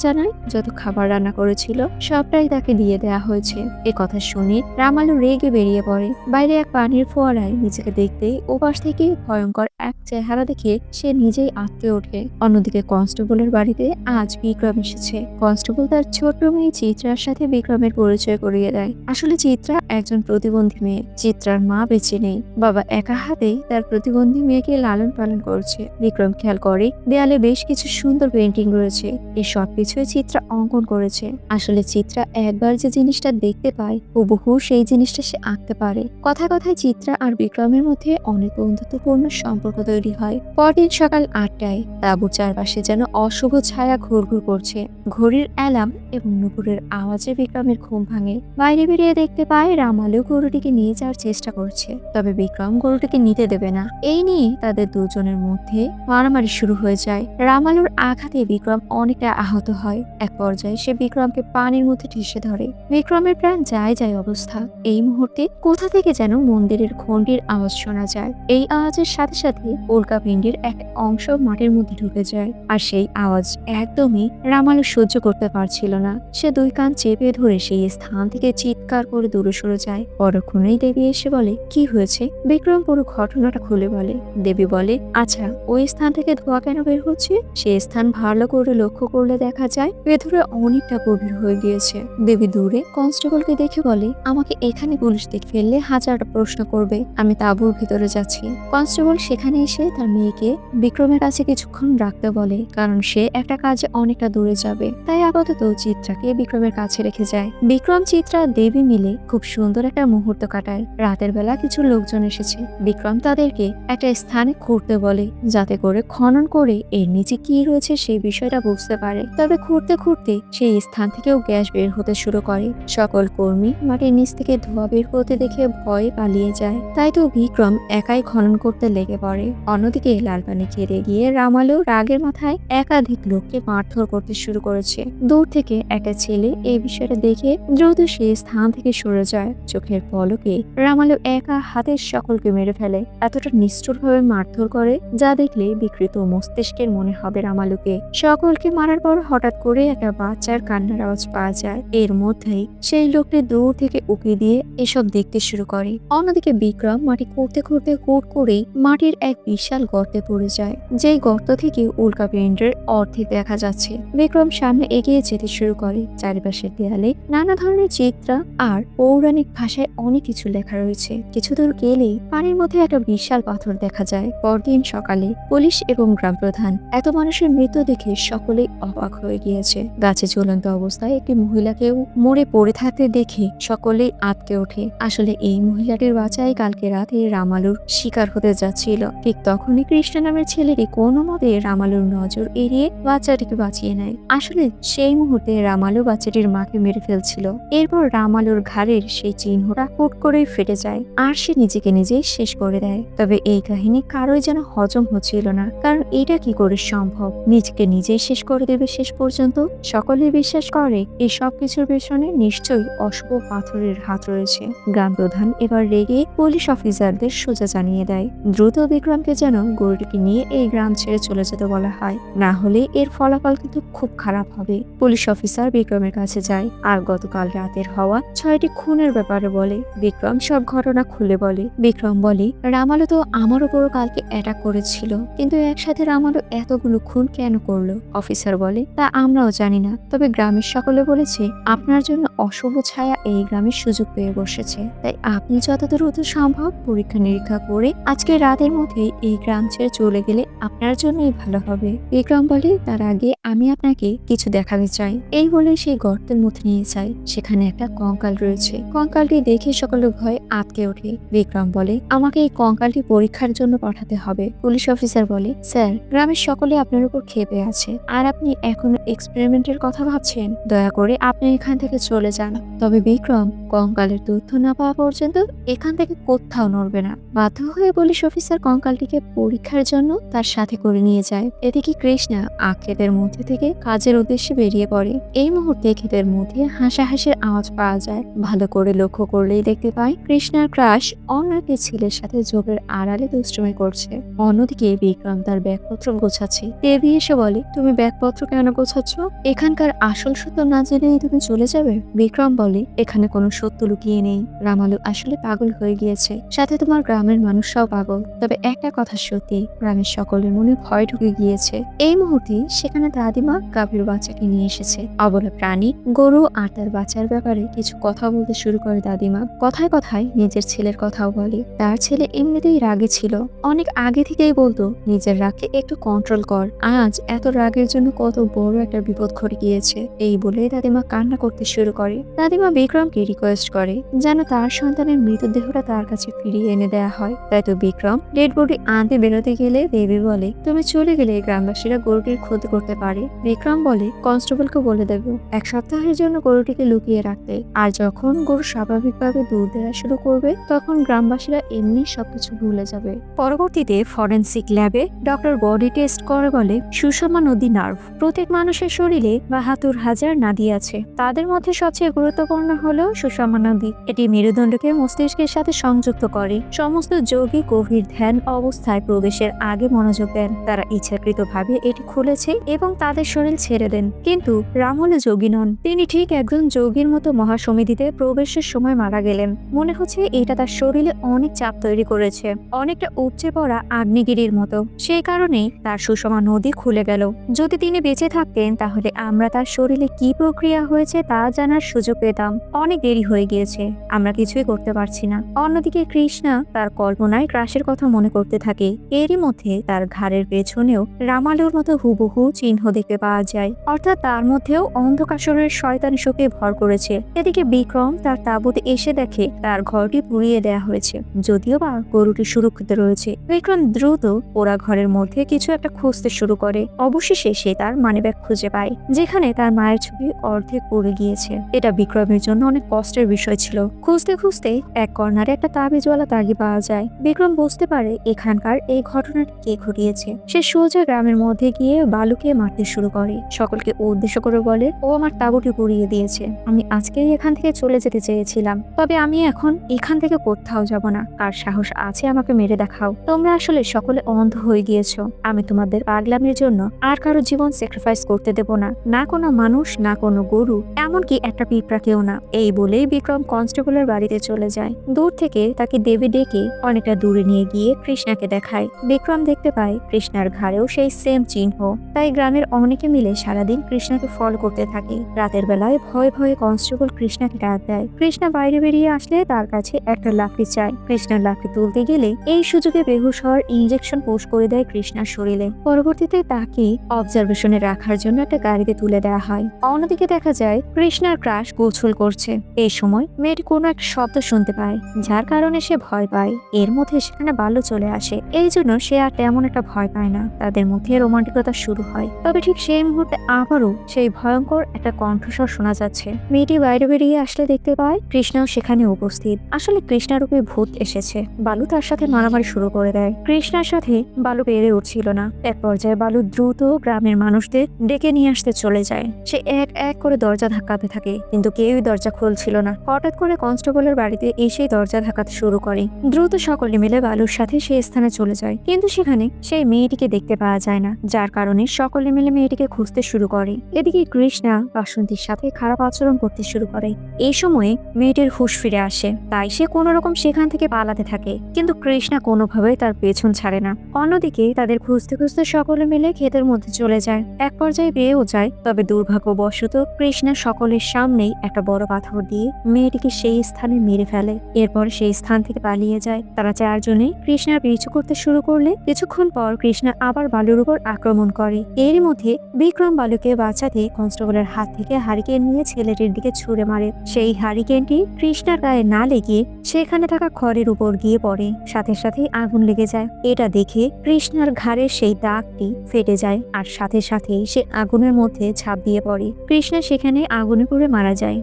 জানায় যত খাবার রান্না করেছিল সবটাই তাকে দিয়ে দেয়া হয়েছে। এ কথা শুনে রামালু রেগে বেরিয়ে পড়ে। বাইরে এক পানির ফোয়ারায় নিজেকে দেখতেই ওপাশ থেকে ভয়ঙ্কর এক চেহারা দেখে সে নিজেই আঁতকে ওঠে। অন্যদিকে কনস্টেবলের বাড়িতে আজ বিক্রম এসেছে। কনস্টেবল তার ছোট্ট মেয়ে চিত্রার সাথে বিক্রমের পরিচয় করিয়ে দেয়। আসলে চিত্রা একজন প্রতিবন্ধী মেয়ে। চিত্রার মা বেঁচে নেই, বাবা একা হাতেই তার প্রতিবন্ধী মেয়েকে লালন পালন করছে। বিক্রম খেয়াল করে দেয়ালে বেশ কিছু সুন্দর পেন্টিং রয়েছে। এই সবকিছুই চিত্রা অঙ্কন করেছে। আসলে চিত্রা একবার যে জিনিসটা দেখতে পায় হুবহু সেই জিনিসটা সে আঁকতে পারে। কথায় কথায় চিত্রা আর বিক্রমের মধ্যে অনেক বন্ধুত্বপূর্ণ সম্পর্ক তৈরি হয়। পরদিন সকাল 8টায় তাঁবুর চারপাশে যেন অশুভ ছায়া ঘুরঘুর করছে। ঘড়ির অ্যালার্ম এবং নুপুরের আওয়াজে বিক্রমের ঘুম ভাঙে। বাইরে বেরিয়ে দেখতে পায় রামালু গরুটিকে নিয়ে যাওয়ার চেষ্টা করছে, তবে বিক্রম গরুটিকে নিতে দেবে না। এই নিয়ে তাদের দুজনের মধ্যে মারামারি শুরু হয়ে যায়। রামালুর আঘাতে বিক্রম অনেকটা আহত হয়। এক পর্যায়ে সে বিক্রমকে পানির মধ্যে ঠেসে ধরে। বিক্রমের প্রাণ যায় যায় অবস্থা। এই মুহূর্তে কোথা থেকে যেন মন্দিরের ঘন্টির আওয়াজ শোনা যায়। এই আওয়াজের সাথে সাথে উল্কাপিণ্ডির এক অংশ মাটির মধ্যে ঢুকে যায়। আর সেই আওয়াজ একদমই রামালু সহ্য করতে পারছিল না। সে দুই কান চেপে ধরে সেই স্থান থেকে চিৎকার করে দূরে সরে যায়। পরক্ষণেই দেবী এসে বলে, কি হয়েছে? বিক্রম পুরো ঘটনাটা খুলে বলে। দেবী বলে, আচ্ছা, ওই স্থান থেকে ধোঁয়া কেন বের হচ্ছে? সেই স্থান ভালো করে লক্ষ্য করলে দেখা যায় ভেতরে অনেকটা গভীর হয়ে গিয়েছে। দেবী দূরে কনস্টেবলকে দেখে বলে, আমাকে এখানে পুলিশ দেখে ফেললে হাজারটা প্রশ্ন করবে, আমি তাঁবুর ভিতরে যাচ্ছি। কনস্টেবল সেখানে এসে তার মেয়েকে বিক্রমের কাছে কিছুক্ষণ রাখতে বলে, কারণ সে একটা কাজে অনেকটা দূরে যাবে। তাই আপাতত চিত্রাকে বিক্রমের কাছে রেখে যায়। বিক্রম, চিত্রা, দেবী মিলে খুব সুন্দর একটা মুহূর্ত কাটায়। রাতের বেলা কিছু লোকজন এসেছে। বিক্রম তাদেরকে একটা স্থানে খুঁড়তে বলে, যাতে করে খনন করে এর নিচে কি রয়েছে সেই বিষয়টা বুঝতে পারে। তবে খুঁড়তে খুঁড়তে সেই স্থান থেকেও গ্যাস বের হতে শুরু করে। সকল কর্মী মাটির নিচ থেকে ধোঁয়া বের হতে দেখে ভয়ে পালিয়ে যায়। তাই তো বিক্রম একাই খনন করতে লেগে পড়ে। অন্যদিকে লালপানি ঘিরে গিয়ে রামালু রাগের মাথায় একাধিক লোককে মারধর করতে শুরু করেছে। দূর থেকে একটা ছেলে এই বিষয়টা দেখে দ্রুত সেই স্থান থেকে সরে যায়। চোখের পলকে রামালু একা হাতের সকলকে মেরে ফেলে। এতটা নিষ্ঠুরভাবে মারধর করে যা দেখলে বিকৃত মস্তিষ্কের মনে হবে রামালুকে। সকলকে মারার পর হঠাৎ করে একটা বাচ্চার কান্নার আওয়াজ পাওয়া যায়। এর মধ্যেই সেই লোকটি দূর থেকে উকি দিয়ে এসব দেখতে শুরু করে। অন্যদিকে বিক্রম মাটি খুঁড়তে খুঁড়তে হুট করেই মাটির এক বিশাল গর্তে পড়ে যায়। যেই গর্ত থেকে উল্কাপিণ্ডের অর্ধেক দেখা যাচ্ছে। বিক্রম সামনে এগিয়ে যেতে শুরু করে। চারিপাশের দেয়ালে নানা ধরনের চিত্র আর পৌরাণিক ভাষায় অনেক কিছু লেখা রয়েছে। কিছু দূর গেলেই পানির মধ্যে একটা বিশাল পাথর দেখা যায়। পরদিন সকালে পুলিশ এবং গ্রাম প্রধান এত মানুষের মৃত্যু দেখে সকলেই অবাক হয়ে গিয়েছে। গাছে ঝুলন্ত অবস্থায় একটি মহিলাকেও মরে পড়ে থাকতে দেখে সকলেই আঁতকে ওঠে। আসলে এই মহিলাটির বাচ্চাই কালকে রাতে রামালুর শিকার হতে যাচ্ছিল। ঠিক তখনই কৃষ্ণ নামের ছেলেটি কোনো মতে রামালুর নজর এড়িয়ে বাচ্চাটিকে বাঁচিয়ে নেয়। আসলে সেই মুহূর্তে রামালু বাচ্চাটির মাকে মেরে ফেলছিল। এরপর রামালুর ঘাড়ের সেই চিহ্নটা হুট করে ফেটে যায় আর সে নিজেকে নিজেই শেষ করে দেয়। তবে এই কাহিনী কারোই যেন হজম হচ্ছিল না, কারণ এটা কি করে সম্ভব? নিজেকে নিজেই শেষ করে দেবে শেষ পর্যন্ত। সকলে বিশ্বাস করে এই সব কিছুর পেছনে নিশ্চয়ই অশুভ পাথরের হাত রয়েছে। গ্রাম প্রধান এবার রেগে পুলিশ অফিসারদের সোজা জানিয়ে দেয় দ্রুত বিক্রমকে যেন গরুটিকে নিয়ে এই গ্রাম ছেড়ে চলে যেতে বলা হয়, না হলে এর ফলাফল কিন্তু খুব খারাপ হবে। পুলিশ অফিসার বিক্রমের কাছে যায় আর গতকাল রাতের হওয়া 6টি খুনের ব্যাপারে বলে। বিক্রম সব ঘটনা খুলে বলে। বিক্রম বলে, রামালো তো আমার উপর কালকে অ্যাটাক করেছিল, কিন্তু একসাথে রামালো এতগুলো খুন কেন করলো? অফিসার বলে, তা আমরাও জানি না, তবে গ্রামের সকলে বলেছে আপনার জন্য অশুভ ছায়া এই গ্রামের সুযোগ পেয়ে বসেছে, তাই আপনি যত দ্রুত সম্ভব পরীক্ষা নিরীক্ষা করে আজকে রাতের মধ্যে এই গ্রাম ছেড়ে চলে গেলে আপনার জন্যই ভালো হবে। বিক্রম বলে, তার আগে আমি আপনাকে কিছু দেখাতে চাই। এই বলে সেই গর্তের মধ্যে নিয়ে যায়। সেখানে একটা কঙ্কাল রয়েছে। কঙ্কালটি দেখে সকলে ভয়ে আটকে ওঠে। বিক্রম বলে, আমাকে এই কঙ্কালটি পরীক্ষার জন্য পাঠাতে হবে। পুলিশ অফিসার বলে, স্যার, গ্রামের সকলে আপনার উপর ক্ষেপে আছে, আর আপনি এখনো এক্সপেরিমেন্টের কথা ভাবছেন। দয়া করে আপনি এখান থেকে চলে যান। তবে বিক্রম কঙ্কালের তথ্য না পাওয়া পর্যন্ত এখান থেকে কোথাও নড়বে না। বাধ্য হয়ে পুলিশ অফিসার কঙ্কালটিকে পরীক্ষার জন্য তার সাথে করে নিয়ে যায়। এদিকে কৃষ্ণা ক্ষেতের মধ্যে থেকে কাজের উদ্দেশ্যে বেরিয়ে পড়ে। এই মুহূর্তে ক্ষেতের মধ্যে হাসাহাসির আওয়াজ পাওয়া যায়। ভালো করে লক্ষ্য করলেই দেখতে পায় কৃষ্ণার ক্রাশ অন্য একটি ছেলের সাথে ঝোপের আড়ালে দুষ্টুমি করছে। অন্যদিকে বিক্রম তার ব্যাগপত্র গোছাচ্ছে। দেবী এসে বলে, তুমি ব্যাগপত্র কেন গোছাচ্ছ? এখানকার আসল সত্য না জেনেই তুমি চলে যাবে? বিক্রম বলে, এখানে কোনো সত্য লুকিয়ে নেই। রামালু আসলে পাগল হয়ে গিয়েছে, সাথে তোমার গ্রামের মানুষরাও পাগল। তবে একটা কথা সত্যি, গ্রামের সকলের মনে ভয় ঢুকে গিয়েছে। এই মুহূর্তে সেখানে দাদিমা গাভীর বাচ্চাকে নিয়ে এসেছে। অবলা প্রাণী গরু আর তার বাচ্চার ব্যাপারে কিছু কথা বলতে শুরু করে দাদিমা। কথায় কথায় নিজের ছেলের কথাও বলে। তার ছেলে এমনিতেই রাগে ছিল, অনেক আগে থেকেই বলতো নিজের রাগকে একটু কন্ট্রোল কর। আজ এত রাগের জন্য কত বড় একটা বিপদ ঘটে গিয়েছে। এই বলে দাদিমা কান্না করতে শুরু করে। দাদিমা বিক্রমকে রিকোয়েস্ট করে যেন তার সন্তানের মৃতদেহটা তার কাছে ফিরিয়ে এনে দেয়া হয়। তাই তো বিক্রম ডেড বডি আনতে বেরোতে গেলে দেবী বলে, তুমি চলে গেলে গ্রামবাসীরা গরুটির ক্ষতি করতে পারে। বিক্রম বলে, কনস্টেবলকে বলে দেব 1 সপ্তাহের জন্য গরুটিকে লুকিয়ে রাখতে, আর যখন গরু স্বাভাবিকভাবে দুধ দেওয়া শুরু করবে তখন গ্রামবাসীরা এমনি সবকিছু ভুলে যাবে। পরবর্তীতে ফরেনসিক ল্যাবে ডক্টর বডি টেস্ট করে বলে, সুষমা নদী নার্ভ। প্রত্যেক মানুষের শরীরে 72,000 নাডি আছে। তাদের মধ্যে সবচেয়ে গুরুত্বপূর্ণ হলো সুষমা নদী। এটি মেরুদণ্ডকে মস্তিষ্কের সাথে সংযুক্ত করে। সমস্ত যোগী গভীর ধ্যান অবস্থায় প্রবেশের আগে মনোযোগ দেন। তারা ইচ্ছাকৃতভাবে এটি খুলেছে এবং তাদের শরীর ছেড়ে দেন। কিন্তু রাম হলো যোগী নন। তিনি ঠিক একজন যোগীর মতো মহাসমিতিতে প্রবেশের সময় মারা গেলেন। মনে হচ্ছে এটা তার শরীরে অনেক চাপ তৈরি করেছে, অনেকটা উপচে পড়া আগ্নেয়গিরির মতো। সেই কারণে তার সুষমা নদী খুলে গেল। যদি তিনি বেঁচে থাকতেন তাহলে আমরা তার শরীরে কি প্রক্রিয়া হয়েছে তা জানার সুযোগ পেতাম। অনেক দেরি হয়ে গিয়েছে, আমরা কিছুই করতে পারছি না। অন্যদিকে কৃষ্ণা তার কল্পনায় ক্রাশের কথা মনে করতে থাকে। এরই মধ্যে তার ঘাড়ের পেছনেও রামালুর মতো হুবহু চিহ্ন দেখতে পাওয়া যায়, অর্থাৎ তার মধ্যেও অন্ধকাসুরের শয়তানি শক্তি ভর করেছে। এদিকে বিক্রম তার তাঁবুতে এসে দেখে তার ঘরটি পুড়িয়ে দেয়া হয়েছে, যদিও বা গরুটি সুরক্ষিত রয়েছে। বিক্রম দ্রুত পোড়া ঘরের মধ্যে কিছু একটা খুঁজতে শুরু করে। অবশেষে সে তার মানিব্যাগ খুঁজে পায়, যেখানে তার মায়ের ছবি অর্ধেক পড়ে গিয়েছে। এটা বিক্রমের জন্য অনেক কষ্টের বিষয় ছিল। খুঁজতে খুঁজতে এক কর্নারে একটা তাবিজওয়ালা তাগি পাওয়া যায়। বিক্রম বুঝতে পারে এখানকার এই ঘটনাটি কে ঘটিয়েছে। সে সোজা গ্রামের মধ্যে গিয়ে বালুকে মারতে শুরু করে। সকলকে উদ্দেশ্য করে বলে, ও আমার তাঁবুটি পুড়িয়ে দিয়েছে। আমি আজকেই এখান থেকে চলে যেতে চেয়েছিলাম, তবে আমি এখন এখান থেকে কোথাও যাব না। কার সাহস আছে আমাকে মেরে দেখাও। তোমরা আসলে সকলে অন্ধ হয়ে গিয়েছো। আমি তোমাদের পাগলামির জন্য আর কারো জীবন স্যাক্রিফাইস করতে দেব না, না কোনো মানুষ, না কোনো গরু, এমনকি একটা পিঁপড়াকেও না। এই বলেই বিক্রম কনস্টেবলের বাড়িতে চলে যায়। দূর থেকে তাকে দেবী ডেকে অনেকটা দূরে নিয়ে গিয়ে কৃষ্ণাকে দেখায়। বিক্রম দেখতে পায় কৃষ্ণার ঘাড়েও সেই সেম চিহ্ন। তাই গ্রামের অনেকে মিলে সারাদিন কৃষ্ণাকে ফলো করতে থাকে। রাতের বেলায় ভয়ে ভয়ে কনস্টেবল কৃষ্ণাকে ডাক দেয়। কৃষ্ণা বাইরে বেরিয়ে আসলে তার কাছে একটা লাকড়ি চায়। কৃষ্ণার লাকড়ি তুলতে গেলে এই সুযোগে বেহুশ হওয়ার ইনজেকশন পোস্ট করে দেয় কৃষ্ণার শরীরে। পরবর্তীতে তাকে অবজারভেশনে রাখার জন্য একটা গাড়িতে তুলে দেওয়া হয়। অন্যদিকে দেখা যায় কৃষ্ণার ক্রাশ গোসল করছে। এই সময় মেয়েটি কোনো একটা শব্দ শুনতে পায়, যার কারণে সে ভয় পায়। এর মধ্যে সেখানে বালু চলে আসে, এই জন্য সে আর তেমন একটা ভয় পায় না। তাদের মধ্যে রোমান্টিকতা শুরু হয়। তবে ঠিক সেই মুহূর্তে আবারও সেই ভয়ঙ্কর একটা কণ্ঠস্বর শোনা যাচ্ছে। মেয়েটি বাইরে বেরিয়ে আসলে দেখতে পায় কৃষ্ণাও সেখানে উপস্থিত। আসলে কৃষ্ণার রূপে ভূত এসেছে। বালু তার সাথে মারামারি শুরু করে দেয়। কৃষ্ণার সাথে বালু পেরে উঠছিল না। এক পর্যায়ে বালু দ্রুত গ্রামের মানুষদের ডেকে নিয়ে আসতে চলে যায়। সে এক এক করে দরজা ধাক্কাতে থাকে, কিন্তু কেউই দরজা খুলছিল না। হঠাৎ করে কনস্টেবলের বাড়িতে এসে দরজা ধাক্কাতে শুরু করে। দ্রুত সকলে মিলে বালুর সাথে সেই স্থানে চলে যায়, কিন্তু সেখানে সেই মেয়েটিকে দেখতে পাওয়া যায় না, যার কারণে সকলে মিলে মেয়েটিকে খুঁজতে শুরু করে। এদিকে কৃষ্ণা বাসন্তীর সাথে খারাপ আচরণ করতে শুরু করে। এই সময়ে মেয়েটির হুঁশ ফিরে আসে, তাই সে কোনো রকম সেখান থেকে পালাতে থাকে, কিন্তু কৃষ্ণা কোনোভাবেই তার পেছন ছাড়ে না। অন্যদিকে তাদের খুঁজতে খুঁজতে সকলে মিলে ক্ষেতের মধ্যে চলে যায়, এক পর্যায়ে পেয়েও যায়। তবে দুর্ভাগ্যবশত কৃষ্ণা সকলের সামনেই একটা বড় পাথর দিয়ে মেয়েটিকে সেই স্থানে মেরে ফেলে। এরপর সেই স্থান থেকে পালিয়ে যায়। তারা চারজনে কৃষ্ণার পিছু করতে শুরু করলে কিছুক্ষণ পর কৃষ্ণা আবার বালুর উপর আক্রমণ করে। এরই মধ্যে বিক্রম বালুকে বাঁচাতে কনস্টেবলের হাত থেকে হারিকেন নিয়ে ছেলেটির দিকে ছুড়ে মারে। সেই হারিকেনটি কৃষ্ণার গায়ে না লেগে সেখানে থাকা খড়ের উপর গিয়ে পড়ে, সাথে সাথে আগুন লেগে যায়। এটা দেখে কৃষ্ণার ঘাড়ের সেই দাগটি ফেটে যায়, আর সাথে সাথে সে আগুনের মধ্যে ঝাঁপ দিয়ে পড়ে। কৃষ্ণা সেখানে আগুনে পুড়ে মারা যায়।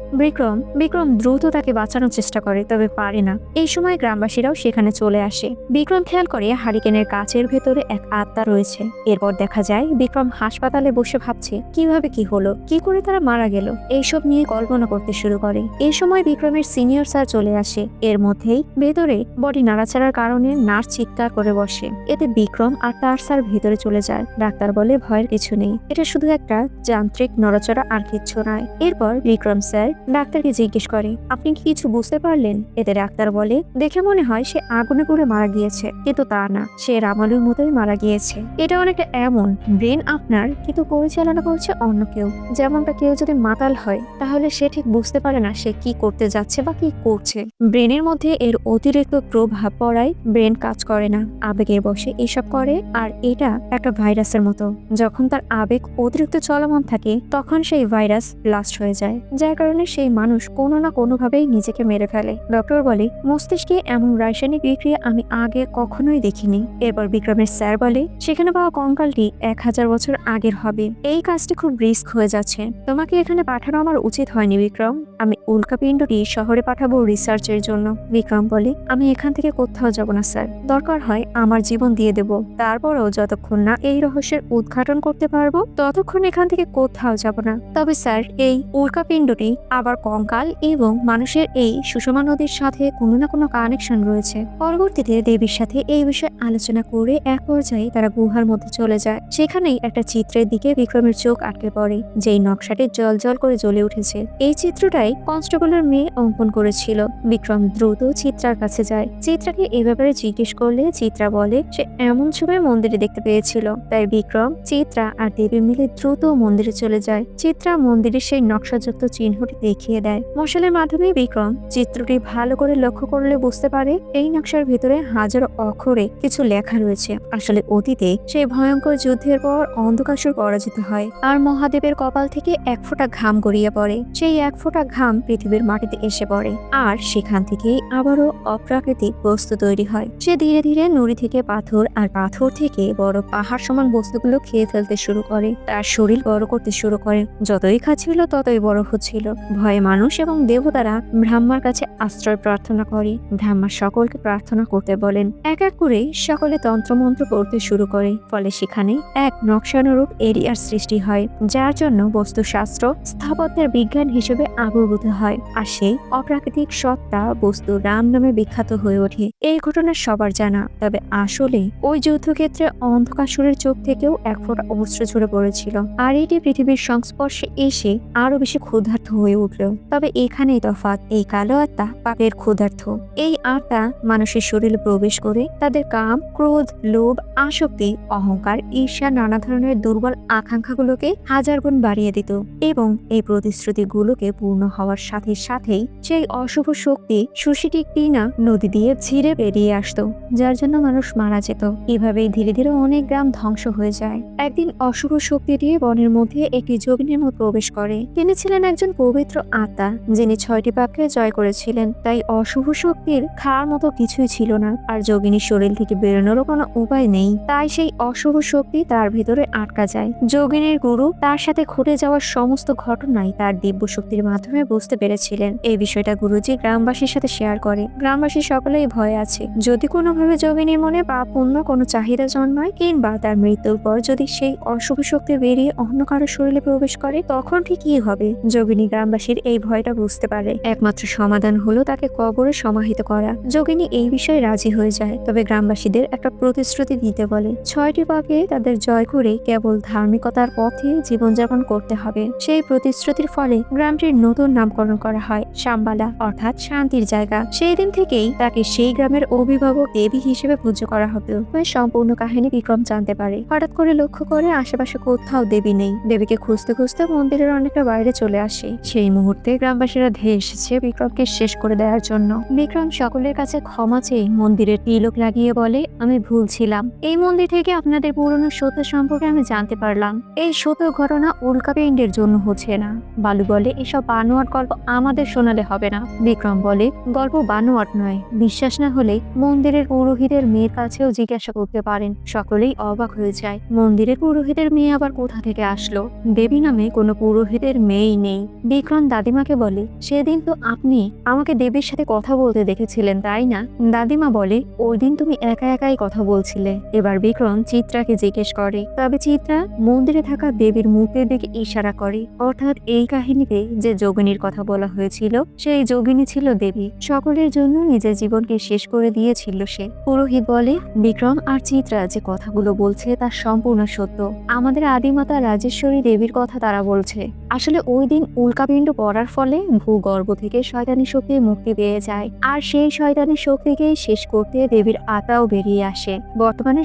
বিক্রম দ্রুত তাকে বাঁচানোর চেষ্টা করে, তবে পারে না। এই সময় গ্রামবাসীরাও সেখানে চলে আসে। বিক্রম খেয়াল করে হারিকেনের কাচের ভেতরে এক আত্মা রয়েছে। এরপর দেখা যায় বিক্রম হাসপাতালে বসে ভাবছে কিভাবে কি হলো, কি করে তারা মারা গেল, এইসব নিয়ে কল্পনা করতে শুরু করে। এই সময় বিক্রমের সিনিয়র স্যার চলে আসে। এর মধ্যেই ভেতরে বডি নাড়াচাড়ার কারণে নার্স চিৎকার করে বসে। এতে বিক্রম আর তার স্যার ভেতরে চলে যায়। ডাক্তার বলে ভয়ের কিছু নেই, এটা শুধু একটা যান্ত্রিক নড়াচড়া, আর কিচ্ছু নয়। এরপর বিক্রম স্যার ডাক্তারকে জিজ্ঞেস করে, আপনি কি কিছু বুঝতে পারলেন? এতে ডাক্তার বলে, দেখে মনে হয় সে আগুনে পুড়ে মারা গিয়েছে, কিন্তু তা না, সে রামালুর মতোই মারা গিয়েছে। এটা অনেকটা এমন, ব্রেন আপনার কিন্তু পরিচালনা করছে অন্য কেউ। যেমনটা কেউ যদি মাতাল হয় তাহলে সে ঠিক বুঝতে পারে না সে কি করতে যাচ্ছে বা কি করছে। ব্রেনের মধ্যে এর অতিরিক্ত প্রভাব পড়ায় ব্রেন কাজ করে না, আবেগের বশে এসব করে। আর এটা একটা ভাইরাসের মতো, যখন তার আবেগ অতিরিক্ত চলমান থাকে তখন সেই ভাইরাস ব্লাস্ট হয়ে যায়, যার কারণে সেই মানুষ কোনো না কোনোভাবেই নিজেকে মেরে ফেলে। ডক্টর বলে, মস্তিষ্কে এমন রাসায়নিক বিক্রিয়া আমি আগে কখনোই দেখিনি। এরপর বিক্রমের স্যার বলে, সেখানে পাওয়া কঙ্কালটি 1000 বছর আগের হবে। এই কাজটি খুব রিস্ক হয়ে যাচ্ছে, তোমাকে এখানে পাঠানো আমার উচিত হয়নি বিক্রম। আমি উল্কাপিণ্ডটি শহরে পাঠাবো রিসার্চের জন্য। বিক্রম বলে, আমি এখান থেকে কোথাও যাব না স্যার, দরকার হয় আমার জীবন দিয়ে দেব, তারপরও যতক্ষণ না এই রহস্যের উদ্ঘাটন করতে পারবো ততক্ষণ এখান থেকে কোথাও যাব না। তবে স্যার, এই উল্কাপিণ্ডটি আবার কঙ্কাল এবং মানুষের এই সুষমা নদীর সাথে কোনো না কোনো কানেকশন রয়েছে। পরবর্তীতে দেবীর সাথে এই বিষয়ে আলোচনা করে এক পর্যায়ে তারা গুহার মধ্যে চলে যায়। সেখানেই একটা চিত্রের দিকে বিক্রমের চোখ আটকে পড়ে, যেই নকশাটি জল জল করে জ্বলে উঠেছে। এই চিত্রটাই কনস্টেবলের মেয়ে অঙ্কন করেছিল। বিক্রম দ্রুত চিত্রার কাছে যায়। চিত্রাকে এ ব্যাপারে জিজ্ঞেস করলে চিত্রা বলে সে এমন ছবি মন্দিরে দেখতে পেয়েছিল। তাই বিক্রম, চিত্রা আর দেবী মিলে দ্রুত মন্দিরে চলে যায়। চিত্রা মন্দিরের সেই নকশাযুক্ত চিহ্নটি দেখিয়ে দেয়। মশালের মাধ্যমে বিক্রম চিত্রটি ভালো করে লক্ষ্য করলে বুঝতে পারে এই নকশার ভিতরে হাজারো অক্ষরে কিছু লেখা রয়েছে। আসলে অতীতে সেই ভয়ঙ্কর যুদ্ধের পর অন্ধকাসুর পরাজিত হয়, আর মহাদেবের কপাল থেকে এক ফোঁটা ঘাম গড়িয়ে পড়ে। সেই এক ফোঁটা ঘাম পৃথিবীর মাটিতে এসে পড়ে, আর সেখান থেকেই আবারও অপ্রাকৃতিক বস্তু তৈরি হয়। সে ধীরে ধীরে নুড়ি থেকে পাথর, আর পাথর থেকে বড় পাহাড় সমান বস্তুগুলো খেয়ে ফেলতে শুরু করে। তার শরীর বড় করতে শুরু করে, যতই খাচ্ছিল ততই বড় হচ্ছিল। ভয়ে মানুষ এবং দেবতারা ব্রহ্মার কাছে আশ্রয় প্রার্থনা করে। ব্রহ্মা সকলকে প্রার্থনা করতে বলেন। এক এক করে সকলে তন্ত্রমন্ত্র করতে শুরু করে। ফলে সেখানে এক নকশানুরূপ এরিয়ার সৃষ্টি হয়, যার জন্য বস্তুশাস্ত্র স্থাপত্যের বিজ্ঞান হিসেবে আবির্ভূত হয়। আর সেই অপ্রাকৃতিক সত্তা বস্তু রাম নামে বিখ্যাত হয়ে ওঠে। এই ঘটনা সবার জানা, তবে আসলে ওই যুদ্ধক্ষেত্রে অন্ধকাসুরের চোখ থেকেও এক ফোঁটা অস্ত্র ঝরে পড়েছিল, আর এটি পৃথিবীর সংস্পর্শে এসে আরো বেশি ক্ষুধার্ত হয়ে উঠল। তবে এখানেই তফাৎ, এই কালো আত্মা পাপের ক্ষুধার্ত। এই আত্মা মানুষের শরীরে প্রবেশ করে তাদের কাম, ক্রোধ, লোভ, আসক্তি, অহংকার, ঈর্ষা, নানা ধরনের দুর্বল আকাঙ্ক্ষাগুলোকে হাজার গুণ বাড়িয়ে দিত, এবং এই প্রতিশ্রুতিগুলোকে পূর্ণ হওয়ার সাথে সাথেই সেই অশুভ শক্তি সুশীটি টিনা নদী দিয়ে ছিঁড়ে বেরিয়ে আসতো, যার জন্য মানুষ মারা যেত। এভাবেই ধীরে ধীরে অনেক গ্রাম ধ্বংস হয়ে যায়। একদিন অশুভ শক্তি দিয়ে বনের মধ্যে একটি যোগিনীর মধ্যে প্রবেশ করে। তিনি ছিলেন একজন পবিত্র আত্মা, যিনি 6টি পাপকে জয় করেছিলেন। তাই অশুভ শক্তির খাওয়ার মতো কিছুই ছিল না, আর যোগিনীর শরীর থেকে বেরোনোরও কোনো উপায় নেই। তাই সেই অশুভ শক্তি তার ভিতরে আটকা যায়। যোগিনীর গুরু তার সাথে ঘটে যাওয়ার সমস্ত ঘটনাই তার দিব্য শক্তির মাধ্যমে বুঝতে পেরেছিলেন। এই বিষয়টা গুরুজি গ্রামবাসীর সাথে শেয়ার করে। গ্রামবাসী সকলেই ভয়ে আছে, যদি কোনোভাবে যোগিনীর মনে পাপ পুণ্য কোনো চাহিদা জন্মায়, কিংবা তার মৃত্যুর পর যদি সেই অশুভ শক্তি বেরিয়ে অন্য কারো শরীরে প্রবেশ করে, তখন ঠিক কি হবে। যোগিনী গ্রামবাসীর এই ভয়টা বুঝতে পারে। একমাত্র সমাধান হলো তাকে কবরে সমাহিত করা। যোগিনী এই বিষয়ে রাজি হয়ে যায়। তবে গ্রামবাসীদের একটা প্রতিশ্রুতি দিতে বলে 6টি পাকে তাদের জয় করে কেবল ধার্মিকতার পথে জীবনযাপন করতে হবে। সেই প্রতিশ্রুতির ফলে গ্রামটির নতুন নামকরণ করা হয় শাম্বালা, অর্থাৎ শান্তির জায়গা। সেই দিন থেকেই তাকে সেই গ্রামের অভিভাবক দেবী হিসেবে পূজ্য করা হতো। সম্পূর্ণ কাহিনী বিক্রম জানতে পারে। হঠাৎ করে লক্ষ্য করে আশেপাশে কোথাও দেবী নেই। দেবীকে খুঁজতে খুঁজতে মন্দিরের অনেকটা বাইরে চলে আসে। সেই মুহূর্তে গ্রামবাসীরা ধেয়ে এসেছে বিক্রমকে শেষ করে দেওয়ার জন্য। বিক্রম সকলের কাছে ক্ষমা চেয়ে মন্দিরের তিলক লাগিয়ে বলে, আমি ভুল ছিলাম। এই মন্দির থেকে আপনাদের পুরনো সত্য সম্পর্কে আমি জানতে পারলাম। এই সত্য ঘটনা উল্কাপিণ্ডের জন্য হচ্ছে না। বালু বলে, এসব বানোয়াট গল্প আমাদের শোনালে হবে না। বিক্রম বলে, গল্প বানোয়াট নয়, বিশ্বাস না হলে মন্দিরের পুরোহিতের মেয়ের কাছেও জিজ্ঞাসা করতে পারেন। সকলেই অবাক হয়ে যায়। মন্দিরের পুরোহিতের মেয়ে আবার কোথা থেকে আসলো? দেবী নামে কোনো পুরোহিতের মেয়েই নেই। বিক্রম দাদিমাকে বলে, সেদিন তো আপনি আমাকে দেবীর সাথে কথা বলতে দেখেছিলেন, তাই না? দাদিমা বলে, ওই দিন তুমি একা একাই কথা বলছিলে। এবার বিক্রম চিত্রাকে জিজ্ঞেস করে। তবে চিত্রা মন্দিরে থাকা দেবীর মুখের দিকে ইশারা করে। অর্থাৎ এই কাহিনীতে যে যোগিনীর কথা বলা হয়েছিল সেই যোগিনী ছিল দেবী। সকলের জন্য নিজের জীবনকে শেষ করে দিয়েছিল সে। পুরোহিত বলে, বিক্রম আর চিত্রা যে কথাগুলো বলছে তা সম্পূর্ণ সত্য। আমাদের আদিমাতা রাজেশ্বরী দেবীর কথা তারা বলছে। আসলে ওই দিন উল্কাপিণ্ড পড়ার ফলে ভূগর্ভ থেকে শয়তানি শক্তি মুক্তি পেয়ে যায়, আর সেই শয়তানি শক্তিকেই শেষ করতে দেবীর আত্মাও বেরিয়ে আসে। বর্তমানে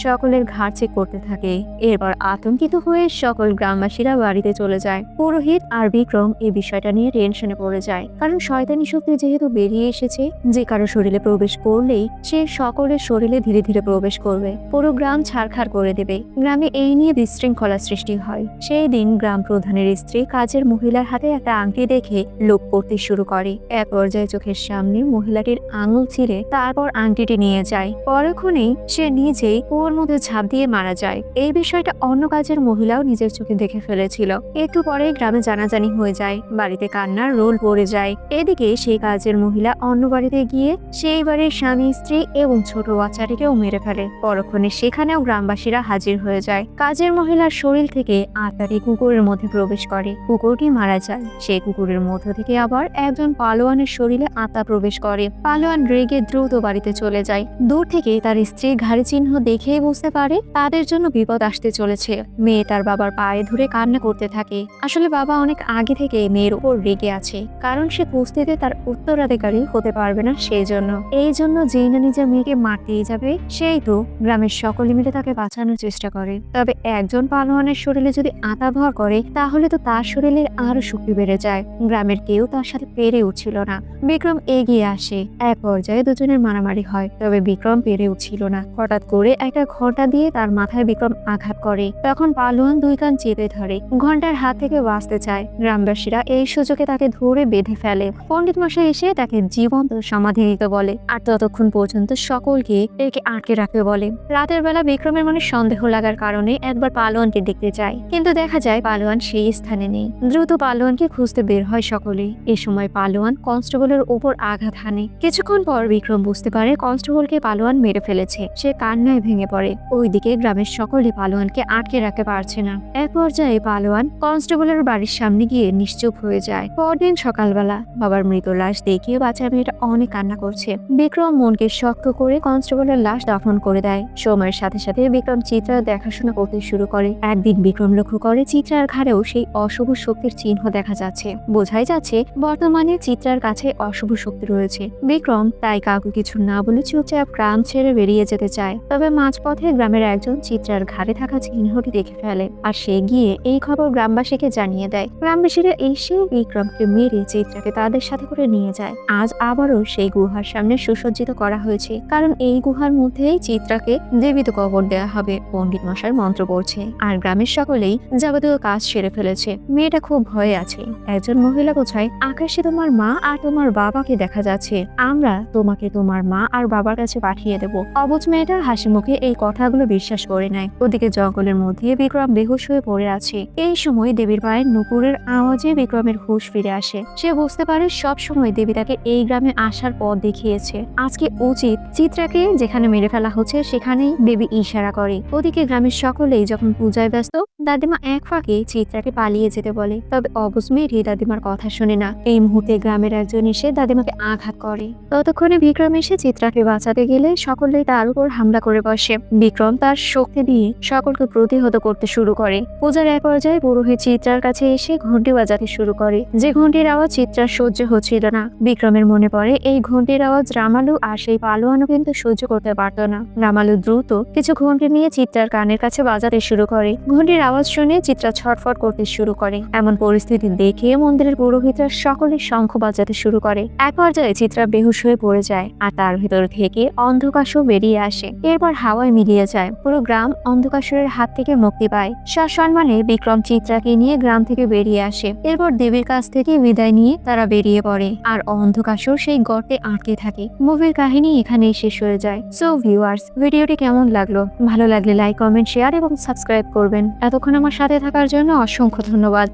সকলের ঘাড় চেক করতে থাকে। এরপর আতঙ্কিত হয়ে সকল গ্রামবাসীরা বাড়িতে চলে যায়। পুরোহিত আর বিক্রম এই বিষয়টা নিয়ে টেনশনে পড়ে যায়, কারণ শয়তানি শক্তি যেহেতু বেরিয়ে এসেছে, যে কারো শরীরে প্রবেশ করলেই সে সকলের শরীরে ধীরে ধীরে প্রবেশ করবে, পুরো গ্রাম ছারখার করে দেবে। গ্রামে এই নিয়ে বিশৃঙ্খলা সৃষ্টি হয়। সেই দিন গ্রাম প্রধানের স্ত্রী কাজের মহিলার হাতে একটা আংটি দেখে লোভ করতে শুরু করে। এক পর্যায়ে চোখের সামনে মহিলাটির আঙুল ছিঁড়ে তারপর আংটিটি নিয়ে যায়। পরক্ষণেই সে নিজেই কুয়োর মধ্যে ঝাঁপ দিয়ে মারা যায়। এই বিষয়টা অন্য কাজের মহিলাও নিজের চোখে দেখে ফেলেছিল। একটু পরে গ্রামে জানাজানি হয়ে যায়, বাড়িতে কান্নার রোল পড়ে যায়। এদিকে সেই কাজের মহিলা অন্য বাড়িতে গিয়ে সেই বাড়ির স্বামী, স্ত্রী এবং ছোট বাচ্চাটিকেও মেরে ফেলে। পরক্ষণে সেখানেও গ্রামবাসীরা হাজির হয়ে যায়। কাজের মহিলার শরীর থেকে আত্মাটি কুকুরের মধ্যে প্রবেশ করে। কুকুরটি মারা যায়। সেই কুকুরের মধ্য থেকে আবার একজন পালোয়ানের শরীরে আত্মা প্রবেশ করে। পালোয়ান রেগে দ্রুত বাড়িতে চলে যায়। দূর থেকে তার স্ত্রীর ঘাড়ি চিহ্ন দেখেই বুঝতে পারে তাদের জন্য বিপদ আসতে চলেছে। মেয়ে তার বাবার পায়ে ধরে কান্না করতে থাকে। আসলে বাবা অনেক আগে থেকে মেয়ের উপর রেগে আছে, কারণ সে কুস্তিতে তার উত্তরাধিকারী হতে পারবে না। সেই জন্য এই জন্য যেই না নিজের মেয়েকে মারতেই যাবে, সেই তো গ্রামের সকলে মিলে তাকে বাঁচানোর চেষ্টা করে। তবে একজন পালোয়ানের শরীরে যদি আত্মা ভর করে, তাহলে তো তার শরীরের আরো শক্তি বেড়ে যায়। গ্রামের কেউ তার সাথে পেরে উঠছিল না। বিক্রম এগিয়ে আসে। এক পর্যায়ে দুজনের মারামারি হয়, তবে বিক্রম পেরে উঠছিল না। হঠাৎ করে একটা ঘন্টা দিয়ে তার মাথায় বিক্রম আঘাত করে। তখন পালোয়ান দুই কান চেপে ধরে, ঘন্টার হাত থেকে বাঁচতে চায়। গ্রামবাসীরা এই সুযোগে তাকে ধরে বেঁধে ফেলে। পণ্ডিত মশাই এসে তাকে জীবন্ত সমাধি দিতে বলে, আর ততক্ষণ পর্যন্ত সকলকে একে আটকে রাখতে বলে। রাতের বেলা বিক্রমের মনে সন্দেহ লাগার কারণে একবার পালোয়ানকে দেখতে যায়, কিন্তু দেখা যায় পালোয়ান সেই স্থানে নেই। দ্রুত পালোয়ানকে খুঁজতে বের হয় সকলেই। এ সময় পালোয়ান কনস্টেবলের উপর আঘাত হানে। কিছুক্ষণ পর বিক্রম বুঝতে পারে কনস্টেবলকে পালোয়ান মেরে ফেলেছে। সে কান্নায় ভেঙে পড়ে। ওইদিকে গ্রামের সকলে পালোয়ানকে আটকে রাখতে পারছে না। এক পর্যায়ে পালোয়ান কনস্টেবলের বাড়ির সামনে গিয়ে নিশ্চুপ হয়ে যায়। পরদিন সকালবেলা বাবার মৃত লাশ দেখে বাচ্চা মেয়েটা অনেক কান্না করছে। বিক্রম মনকে শক্ত করে কনস্টেবলের লাশ দাফন করে দেয়। সময়ের সাথে সাথে বিক্রম চিত্রার দেখাশোনা করতে শুরু করে। একদিন বিক্রম লক্ষ্য করে চিত্রার ঘাড়েও সেই অশুভ শক্তির চিহ্ন দেখা যাচ্ছে। বোঝাই যাচ্ছে বর্তমানে চিত্রার কাছে অশুভ শক্তি রয়েছে। বিক্রম তাই কাউকে কিছু না বলে চুপচাপ গ্রাম ছেড়ে বেরিয়ে যেতে চায়। তবে মাঝপথে গ্রামের একজন চিত্রার ঘাড়ে থাকা চিহ্নটি দেখে ফেলে, আর সে গিয়ে এই খবর গ্রামবাসীকে জানিয়ে দেয়। গ্রামবাসীরা এসে বিক্রমকে মেরে চিত্রাকে তাদের সাথে করে নিয়ে যায়। আজ আবারও সেই গুহার সামনে সুসজ্জিত করা হয়েছে, কারণ এই গুহার মধ্যেই চিত্রাকে জীবিত কবর দেওয়া হবে। পণ্ডিত মশাই মন্ত্র পড়ছে, আর গ্রামের সকলেই যাবতীয় কাজ সেরে ফেলেছে। মেয়েটা খুব ভয়ে আছে। একজন মহিলা বোঝায়, আকাশে তোমার মা আর তোমার বাবাকে দেখা যাচ্ছে। আমরা তোমাকে তোমার মা আর বাবার কাছে পাঠিয়ে দেব। অবুঝ মেয়েটা হাসি মুখে এই কথাগুলো বিশ্বাস করে নেয়। ওদিকে জঙ্গলের মধ্যে বিক্রম বেহুশ হয়ে পড়ে আছে। এই সময় দেবীর পায়ের নুপুরের আওয়াজে বিক্রমের হুঁশ ফিরে আসে। সে বুঝতে পারে সব সময় দেবী তাকে এই গ্রামে আসার পথ দেখিয়েছে। আজকে উচিত চিত্রাকে যেখানে মেরে ফেলা হচ্ছে সেখানেই দেবী ইশারা করে। ওদিকে গ্রামের সকলেই যখন পূজায় ব্যস্ত, দাদিমা এক ফাঁকে চিত্রাকে পালিয়ে যেতে বলে, তবে অবুঝ মেয়েটি দাদিমার কথা শুনে না। এই মুহূর্তে গ্রামের একজন এসে দাদিমাকে আঘাত করে। ততক্ষণে বিক্রম এসে চিত্রাকে বাঁচাতে গেলে সকলেই তার উপর হামলা করে বসে। বিক্রম তার শক্তি দিয়ে সকলকে প্রতিহত করতে শুরু করে। পূজার এক পর্যায়ে পুরোহিত চিত্রার কাছে এসে ঘন্টি বাজাতে শুরু করে, যে ঘন্টির আওয়াজ চিত্রার সহ্য হচ্ছিল না। বিক্রমের মনে পড়ে এই ঘন্টির আওয়াজ রামালু আর সেই পালোয়ানও কিন্তু সহ্য করতে পারত না। রামালু দ্রুত কিছু ঘন্টি নিয়ে চিত্রার কানের কাছে বাজাতে শুরু করে। ঘন্টির আওয়াজ শুনে চিত্রা ছটফট করতে শুরু করে। এমন পরিস্থিতি দেখে মন্দিরের পুরোহিতরা সকলে শঙ্খ বাজাতে শুরু করে। এক পর্যায়ে চিত্রা বেহুশ হয়ে পড়ে যায় আর তার ভিতর থেকে অন্ধকাসুর বেরিয়ে আসে। এরপর হাওয়ায় মিলিয়ে যায়। পুরো গ্রাম অন্ধকাসুরের হাত থেকে মুক্তি পায়। সসম্মানে বিক্রম চিত্রাকে নিয়ে গ্রাম থেকে বেরিয়ে আসে। এরপর দেবীর কাছ থেকে বিদায় নিয়ে তারা বেরিয়ে পড়ে আর অন্ধকাসুর সেই গর্তে আটকে থাকে। মুভির কাহিনী এখানেই শেষ হয়ে যায়। সো ভিউয়ার্স, ভিডিওটি কেমন লাগলো? ভালো লাগলে লাইক, কমেন্ট, শেয়ার এবং সাবস্ক্রাইব করবেন। এতক্ষণ আমার সাথে থাকার জন্য অসংখ্য ধন্যবাদ।